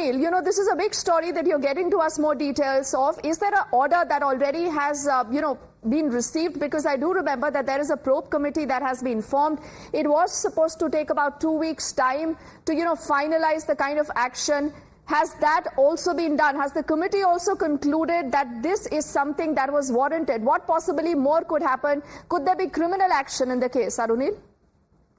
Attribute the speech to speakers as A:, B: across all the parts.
A: Arunil, this is a big story that you're getting to us more details of. Is there an order that already has, been received? Because I do remember that there is a probe committee that has been formed. It was supposed to take about 2 weeks' time to, finalize the kind of action. Has that also been done? Has the committee also concluded that this is something that was warranted? What possibly more could happen? Could there be criminal action in the case, Arunil?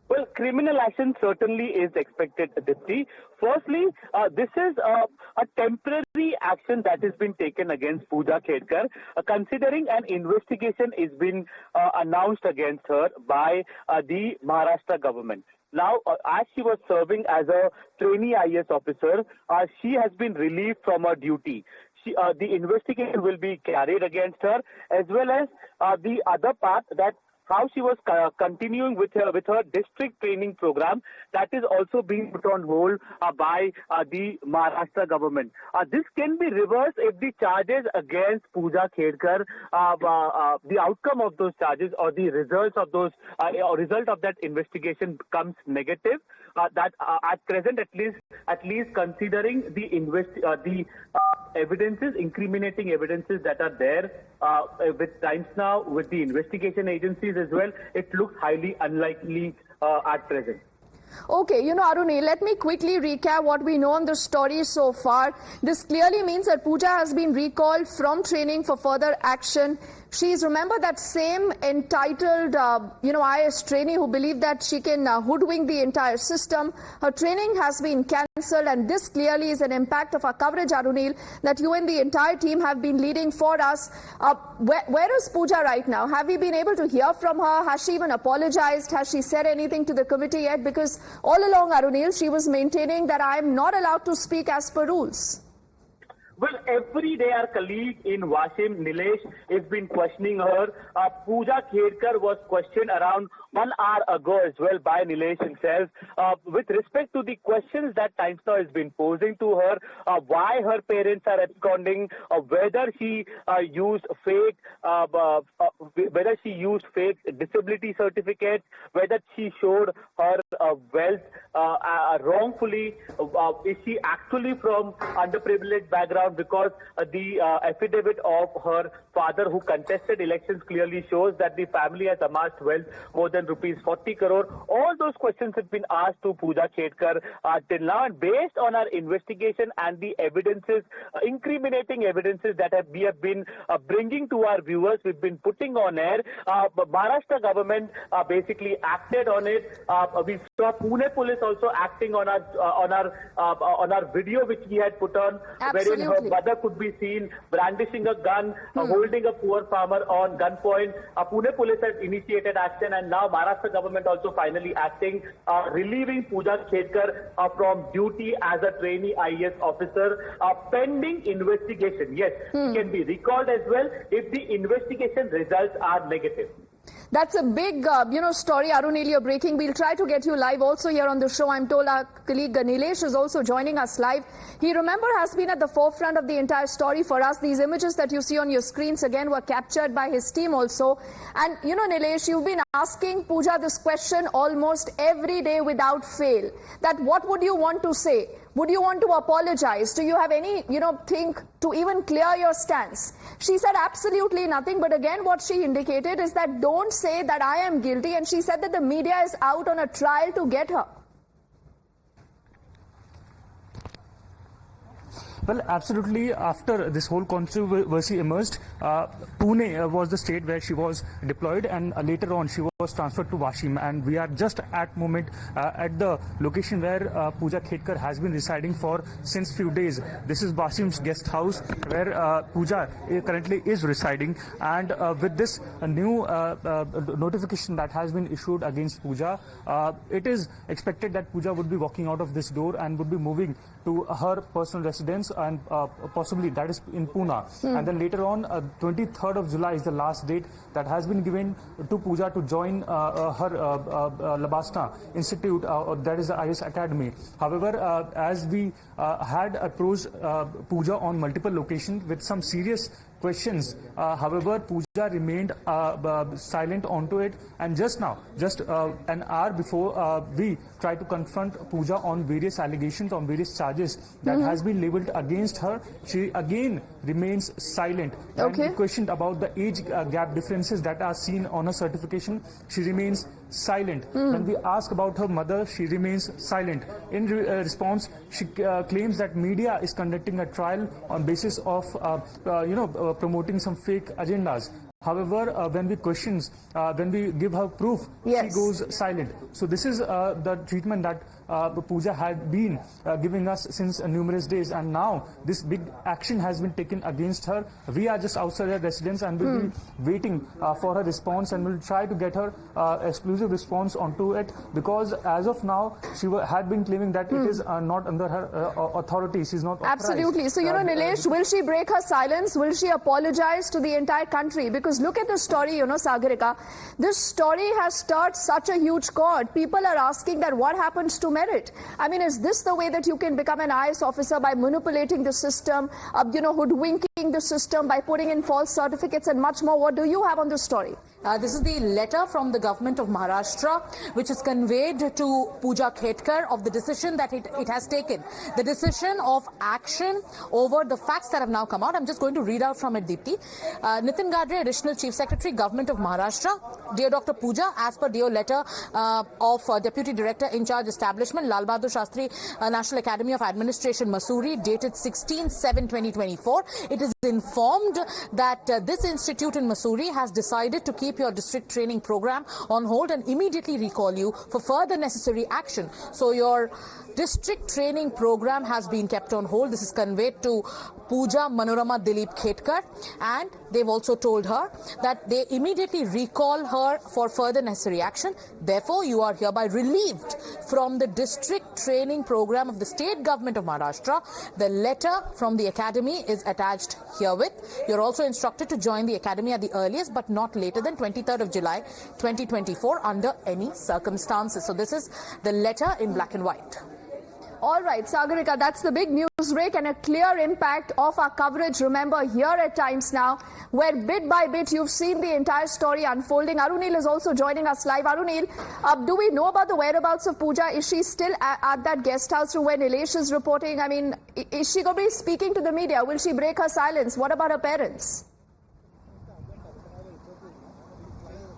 B: Well, criminal action certainly is expected, Dipti. Firstly, this is a temporary action that has been taken against Pooja Khedkar, considering an investigation is being announced against her by the Maharashtra government. Now, as she was serving as a trainee IAS officer, she has been relieved from her duty. The investigation will be carried against her, as well as the other part, that how she was continuing with her district training program, that is also being put on hold by the Maharashtra government. This can be reversed if the charges against Pooja Khedkar, the outcome of those charges or the results of those result of that investigation becomes negative. That at present, at least considering the evidences, incriminating evidences that are there with Times Now, with the investigation agencies as well, it looks highly unlikely at present.
A: Okay, Arunil, let me quickly recap what we know on the story so far. This clearly means that Pooja has been recalled from training for further action. She's, remember, that same entitled, IAS trainee who believed that she can hoodwink the entire system. Her training has been cancelled, and this clearly is an impact of our coverage, Arunil, that you and the entire team have been leading for us. Where is Pooja right now? Have we been able to hear from her? Has she even apologized? Has she said anything to the committee yet? Because all along, Arunil, she was maintaining that I am not allowed to speak as per rules.
B: Well, every day our colleague in Washim, Nilesh, has been questioning her. Pooja Khedkar was questioned around 1 hour ago as well by Nilesh himself with respect to the questions that Times Now has been posing to her, why her parents are absconding, whether she used fake disability certificates, whether she showed her wealth wrongfully, is she actually from underprivileged background, because the affidavit of her father who contested elections clearly shows that the family has amassed wealth more than rupees 40 crore. All those questions have been asked to Pooja Khedkar till now, and based on our investigation and the evidences, incriminating evidences that we have been bringing to our viewers, we've been putting on air. Maharashtra government basically acted on it. We saw Pune police also acting on our video which we had put on, wherein her mother could be seen brandishing a gun, holding a poor farmer on gunpoint. Pune police has initiated action, and now Maharashtra government also finally acting, relieving Pooja Khedkar from duty as a trainee IAS officer, pending investigation. Yes, she can be recalled as well if the investigation results are negative.
A: That's a big, story, Arunil, you're breaking. We'll try to get you live also here on the show. I'm told our colleague Nilesh is also joining us live. He, remember, has been at the forefront of the entire story for us. These images that you see on your screens, again, were captured by his team also. And, Nilesh, you've been asking Pooja this question almost every day without fail. That what would you want to say? Would you want to apologize? Do you have any, thing to even clear your stance? She said absolutely nothing. But again, what she indicated is that don't say that I am guilty. And she said that the media is out on a trial to get her.
C: Well, absolutely. After this whole controversy emerged, Pune was the state where she was deployed, and later on she was transferred to Washim. And we are just at the location where Pooja Khedkar has been residing for since few days. This is Washim's guest house where Pooja currently is residing. And with this new notification that has been issued against Pooja, it is expected that Pooja would be walking out of this door and would be moving to her personal residence, and possibly that is in Pune. And then later on, 23rd of July is the last date that has been given to Pooja to join her Labasna Institute, that is the IAS Academy. However, as we had approached Pooja on multiple locations with some serious questions. However, Pooja remained silent onto it, and just now, just an hour before, we tried to confront Pooja on various allegations, on various charges that has been leveled against her. She again remains silent.
A: Okay.
C: When we questioned about the age gap differences that are seen on her certification, she remains silent. When we ask about her mother, she remains silent. In response, she claims that media is conducting a trial on basis of promoting some fake agendas. However, when we give her proof,
A: yes,
C: she goes silent. So this is the treatment that Pooja had been giving us since numerous days, and now this big action has been taken against her. We are just outside her residence and will be waiting for her response, and we'll try to get her exclusive response onto it, because as of now she had been claiming that it is not under her authority. She's not authorized.
A: Absolutely. So, Nilesh, will she break her silence? Will she apologize to the entire country? Because look at the story, Sagarika. This story has stirred such a huge chord. People are asking that what happens to merit? I mean, is this the way that you can become an IAS officer, by manipulating the system, hoodwinking the system, by putting in false certificates and much more? What do you have on this story?
D: This is the letter from the government of Maharashtra, which is conveyed to Pooja Khedkar of the decision that it has taken. The decision of action over the facts that have now come out. I'm just going to read out from it, Deepti. Nitin Gadre, Additional Chief Secretary, Government of Maharashtra. Dear Dr. Pooja, as per your letter of Deputy Director in Charge Establishment, Lal Bahadur Shastri National Academy of Administration, Mussoorie, dated 16/7/2024, it is informed that this institute in Mussoorie has decided to keep your district training program on hold and immediately recall you for further necessary action. So your district training program has been kept on hold. This is conveyed to Pooja Manorama Dilip Khedkar, and they've also told her that they immediately recall her for further necessary action. Therefore, you are hereby relieved from the district training program of the state government of Maharashtra. The letter from the academy is attached herewith. You're also instructed to join the academy at the earliest, but not later than 23rd of July 2024 under any circumstances. So this is the letter in black and white.
A: All right, Sagarika, that's the big news break and a clear impact of our coverage, remember, here at Times Now, where bit by bit you've seen the entire story unfolding. Arunil is also joining us live. Arunil, do we know about the whereabouts of Pooja? Is she still at that guest house room where Nilesh is reporting? I mean, is she going to be speaking to the media? Will she break her silence? What about her parents?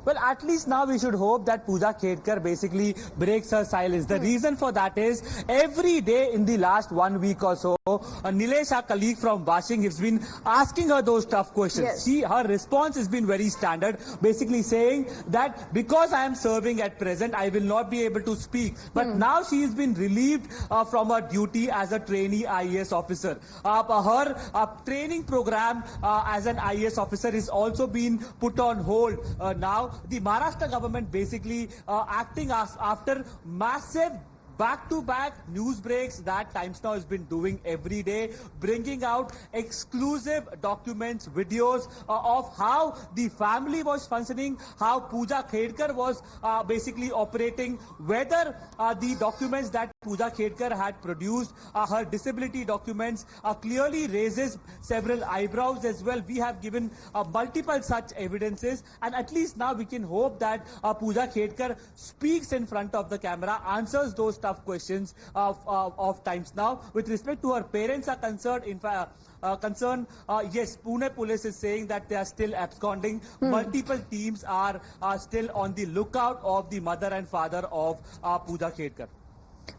E: Well, at least now we should hope that Pooja Khedkar basically breaks her silence. The reason for that is every day in the last 1 week or so, Nilesh, our colleague from Washing, has been asking her those tough questions.
A: Yes.
E: Her response has been very standard, basically saying that because I am serving at present, I will not be able to speak. But now she has been relieved from her duty as a trainee IAS officer. Her training program as an IAS officer is also been put on hold now. The Maharashtra government basically acting after massive back-to-back news breaks that Times Now has been doing every day, bringing out exclusive documents, videos of how the family was functioning, how Pooja Khedkar was basically operating, whether the documents that Pooja Khedkar had produced, her disability documents, clearly raises several eyebrows as well. We have given multiple such evidences, and at least now we can hope that Pooja Khedkar speaks in front of the camera, answers those tough questions of Times Now. With respect to her parents are concerned, in fact, yes, Pune police is saying that they are still absconding. Multiple teams are still on the lookout of the mother and father of Pooja Khedkar.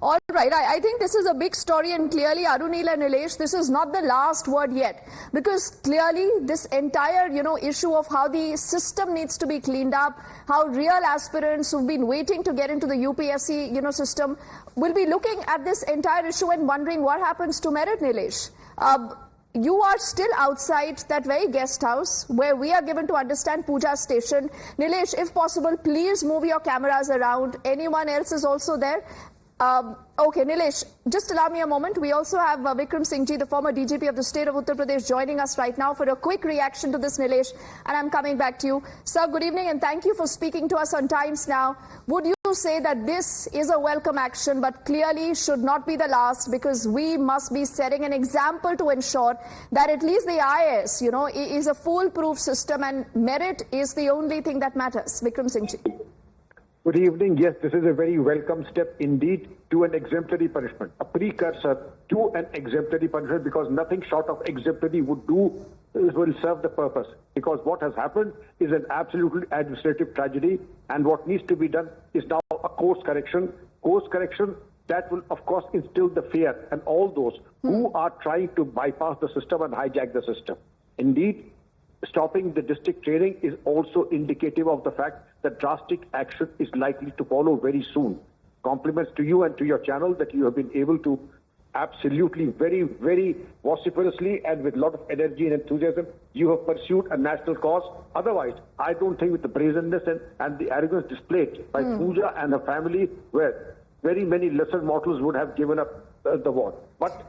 A: All right, I think this is a big story, and clearly, Arunil and Nilesh, this is not the last word yet, because clearly this entire, issue of how the system needs to be cleaned up, how real aspirants who've been waiting to get into the UPSC, system will be looking at this entire issue and wondering what happens to merit, Nilesh. You are still outside that very guest house where we are given to understand Pooja's station. Nilesh, if possible, please move your cameras around. Anyone else is also there? Okay, Nilesh, just allow me a moment. We also have Vikram Singh Ji, the former DGP of the state of Uttar Pradesh, joining us right now for a quick reaction to this, Nilesh. And I'm coming back to you. Sir, good evening and thank you for speaking to us on Times Now. Would you say that this is a welcome action, but clearly should not be the last, because we must be setting an example to ensure that at least the IAS, is a foolproof system, and merit is the only thing that matters. Vikram Singh ji.
F: Good evening. Yes, this is a very welcome step indeed to an exemplary punishment, a precursor to an exemplary punishment, because nothing short of exemplary will serve the purpose. Because what has happened is an absolutely administrative tragedy, and what needs to be done is now a course correction that will, of course, instill the fear and all those who are trying to bypass the system and hijack the system. Indeed, stopping the district training is also indicative of the fact that drastic action is likely to follow very soon. Compliments to you and to your channel that you have been able to absolutely very, very vociferously and with a lot of energy and enthusiasm, you have pursued a national cause. Otherwise, I don't think with the brazenness and the arrogance displayed by Pooja and her family, where very many lesser mortals would have given up the war. But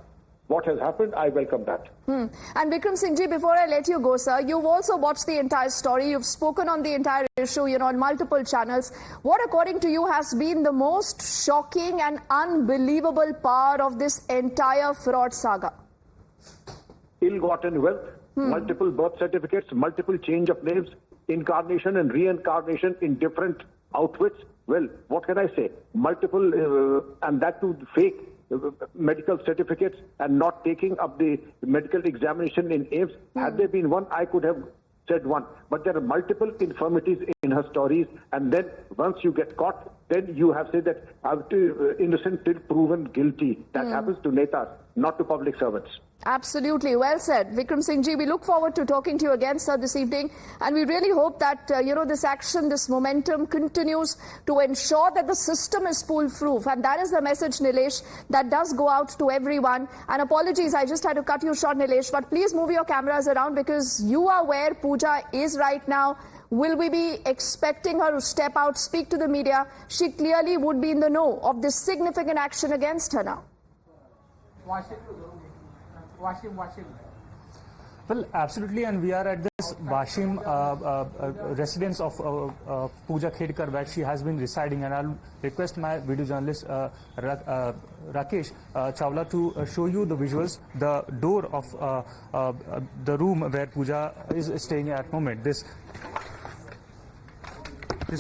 F: what has happened, I welcome that.
A: And Vikram Singh ji, before I let you go, sir, you've also watched the entire story. You've spoken on the entire issue, on multiple channels. What, according to you, has been the most shocking and unbelievable part of this entire fraud saga?
F: Ill-gotten wealth, multiple birth certificates, multiple change of names, incarnation and reincarnation in different outfits. Well, what can I say? Multiple, and that too fake medical certificates, and not taking up the medical examination in AIIMS. Had there been one, I could have said one. But there are multiple infirmities in her stories, and then once you get caught, then you have said that innocent till proven guilty. That happens to netas, not to public servants.
A: Absolutely. Well said. Vikram Singh ji, we look forward to talking to you again, sir, this evening. And we really hope that, this action, this momentum continues to ensure that the system is foolproof. And that is the message, Nilesh, that does go out to everyone. And apologies, I just had to cut you short, Nilesh, but please move your cameras around, because you are where Pooja is right now. Will we be expecting her to step out, speak to the media? She clearly would be in the know of this significant action against her now.
C: Well, absolutely, and we are at this Washim residence of Pooja Khedkar, where she has been residing, and I'll request my video journalist Rakesh Chawla to show you the visuals, the door of the room where Pooja is staying at the moment. This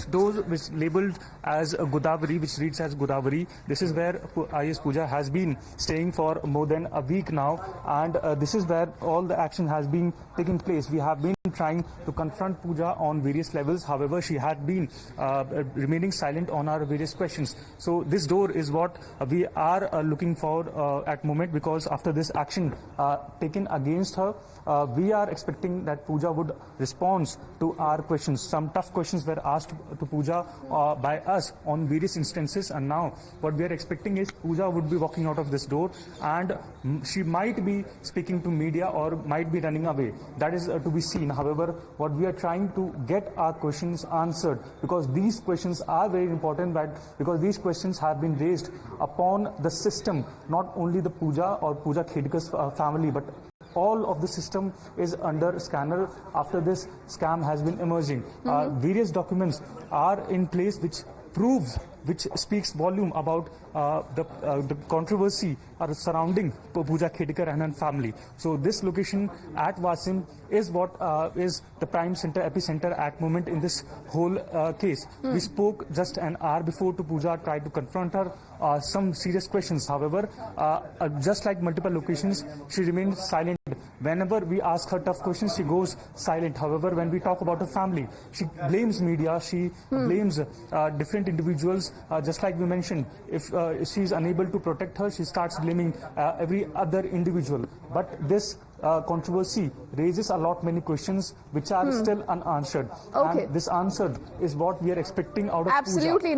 C: door, which labelled as Godavari, which reads as Godavari, this is where IAS Pooja has been staying for more than a week now, and this is where all the action has been taking place. We have been trying to confront Pooja on various levels. However, she had been remaining silent on our various questions. So this door is what we are looking for at the moment, because after this action taken against her, we are expecting that Pooja would respond to our questions. Some tough questions were asked to Pooja by us on various instances, and now what we are expecting is Pooja would be walking out of this door, and she might be speaking to media or might be running away. That is to be seen. However, what we are trying to get our questions answered, because these questions are very important, because these questions have been raised upon the system, not only the Pooja or Pooja Khedkar's family, but all of the system is under scanner after this scam has been emerging. Various documents are in place which speaks volume about the controversy surrounding Pooja Khedkar and her family. So this location at Wasim is what is the prime center, epicenter at moment in this whole case. We spoke just an hour before to Pooja, tried to confront her some serious questions. However, just like multiple locations, she remained silent. Whenever we ask her tough questions, she goes silent. However, when we talk about her family, she blames media, she blames different individuals. Just like we mentioned, if she is unable to protect her, she starts blaming every other individual. But this controversy raises a lot many questions which are still unanswered.
A: Okay.
C: And this answer is what we are expecting out of
A: Absolutely.
C: Pooja.